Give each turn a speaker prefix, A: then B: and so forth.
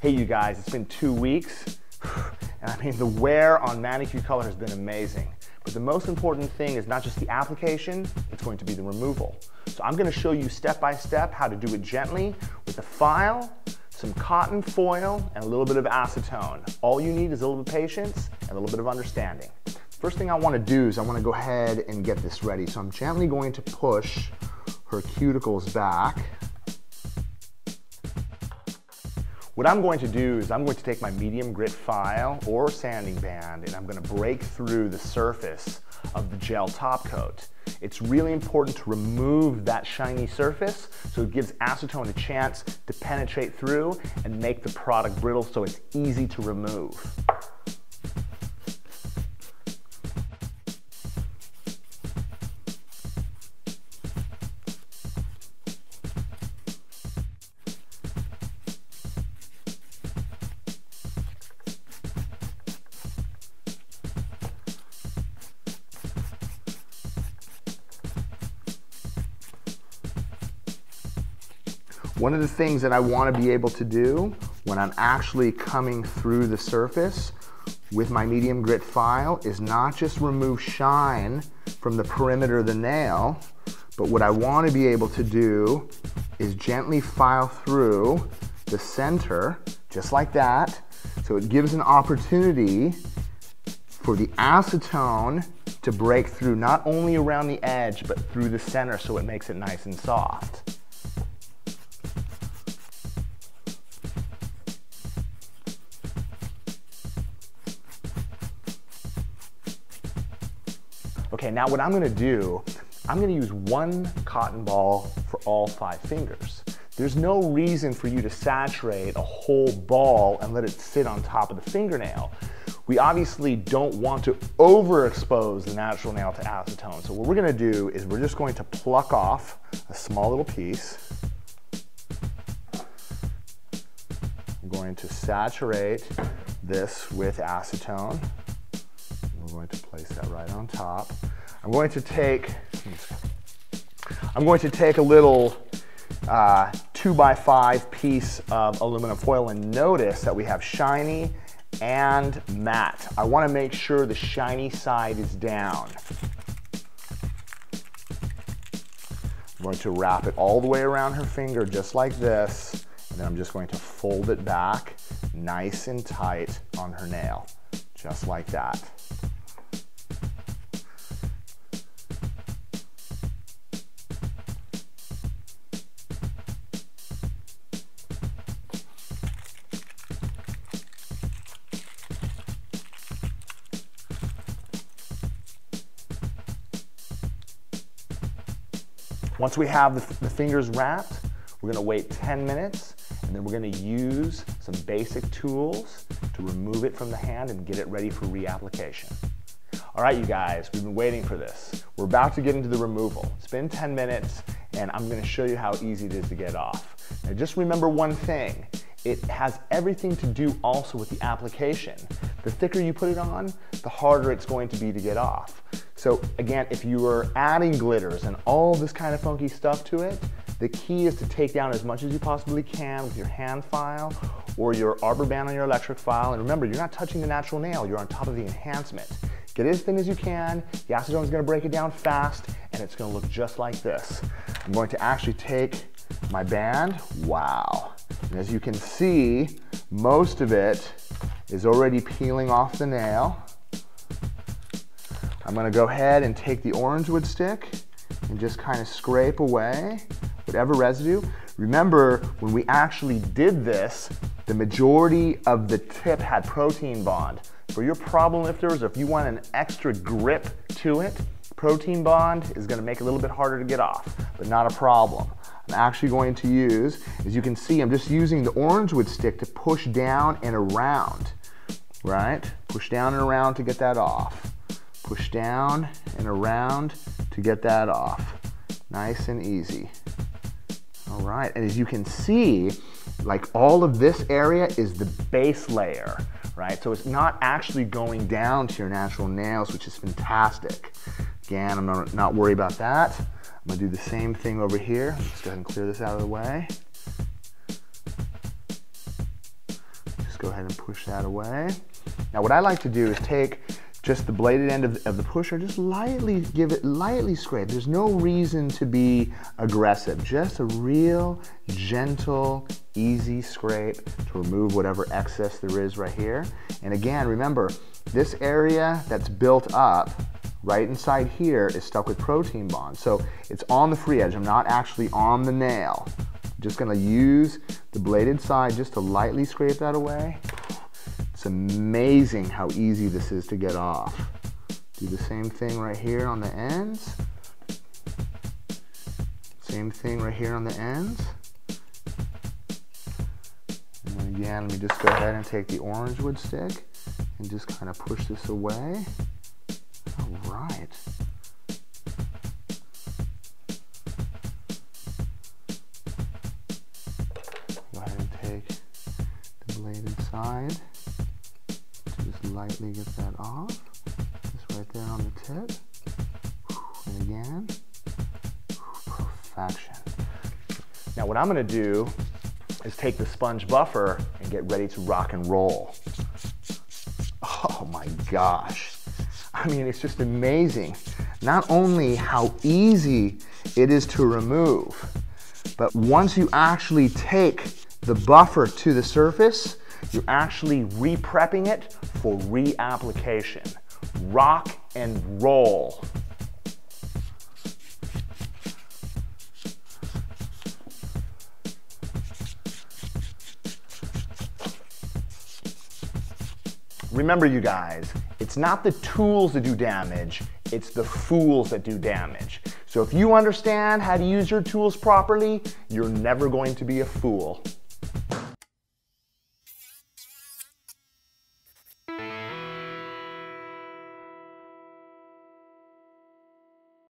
A: Hey you guys, it's been 2 weeks, and I mean the wear on ManiQ color has been amazing. But the most important thing is not just the application, it's going to be the removal. So I'm going to show you step by step how to do it gently with a file, some cotton foil, and a little bit of acetone. All you need is a little bit of patience and a little bit of understanding. First thing I want to do is I want to go ahead and get this ready. So I'm gently going to push her cuticles back. What I'm going to do is I'm going to take my medium grit file or sanding band and I'm going to break through the surface of the gel top coat. It's really important to remove that shiny surface so it gives acetone a chance to penetrate through and make the product brittle so it's easy to remove. One of the things that I want to be able to do when I'm actually coming through the surface with my medium grit file is not just remove shine from the perimeter of the nail, but what I want to be able to do is gently file through the center, just like that, so it gives an opportunity for the acetone to break through not only around the edge, but through the center so it makes it nice and soft. Okay, now what I'm going to do, I'm going to use one cotton ball for all 5 fingers. There's no reason for you to saturate a whole ball and let it sit on top of the fingernail. We obviously don't want to overexpose the natural nail to acetone. So what we're going to do is we're just going to pluck off a small little piece. I'm going to saturate this with acetone. We're going to place that right on top. I'm going to take a little 2x5 piece of aluminum foil and notice that we have shiny and matte. I want to make sure the shiny side is down. I'm going to wrap it all the way around her finger just like this, and then I'm just going to fold it back nice and tight on her nail, just like that. Once we have the fingers wrapped, we're going to wait 10 minutes and then we're going to use some basic tools to remove it from the hand and get it ready for reapplication. All right, you guys, we've been waiting for this. We're about to get into the removal. It's been 10 minutes and I'm going to show you how easy it is to get off. Now just remember one thing. It has everything to do also with the application. The thicker you put it on, the harder it's going to be to get off. So again, if you are adding glitters and all this kind of funky stuff to it, the key is to take down as much as you possibly can with your hand file or your arbor band on your electric file. And remember, you're not touching the natural nail, you're on top of the enhancement. Get it as thin as you can, the acetone is going to break it down fast, and it's going to look just like this. I'm going to actually take my band, wow. And as you can see, most of it is already peeling off the nail. I'm going to go ahead and take the orange wood stick and just kind of scrape away whatever residue. Remember, when we actually did this, the majority of the tip had protein bond. For your problem lifters, or if you want an extra grip to it, protein bond is going to make it a little bit harder to get off, but not a problem. I'm actually going to use, as you can see, I'm just using the orange wood stick to push down and around, right? Push down and around to get that off. Push down and around to get that off. Nice and easy. All right, and as you can see, like all of this area is the base layer, right? So it's not actually going down to your natural nails, which is fantastic. Again, I'm not worried about that. I'm gonna do the same thing over here. Let's go ahead and clear this out of the way. go ahead and push that away. Now what I like to do is take just the bladed end of the pusher, just lightly, give it lightly scrape. There's no reason to be aggressive, just a real gentle, easy scrape to remove whatever excess there is right here. And again, remember, this area that's built up right inside here is stuck with protein bonds. So it's on the free edge. I'm not actually on the nail. I'm just gonna use the bladed side just to lightly scrape that away. It's amazing how easy this is to get off. Do the same thing right here on the ends. Same thing right here on the ends. And then again, let me just go ahead and take the orange wood stick and just kind of push this away. All right. Go ahead and take the bladed side. Just lightly get that off. Just right there on the tip. And again. Perfection. Now what I'm going to do is take the sponge buffer and get ready to rock and roll. Oh my gosh. I mean, it's just amazing. Not only how easy it is to remove, but once you actually take the buffer to the surface, you're actually re-prepping it for re-application. Rock and roll. Remember, you guys, it's not the tools that do damage, it's the fools that do damage. So if you understand how to use your tools properly, you're never going to be a fool.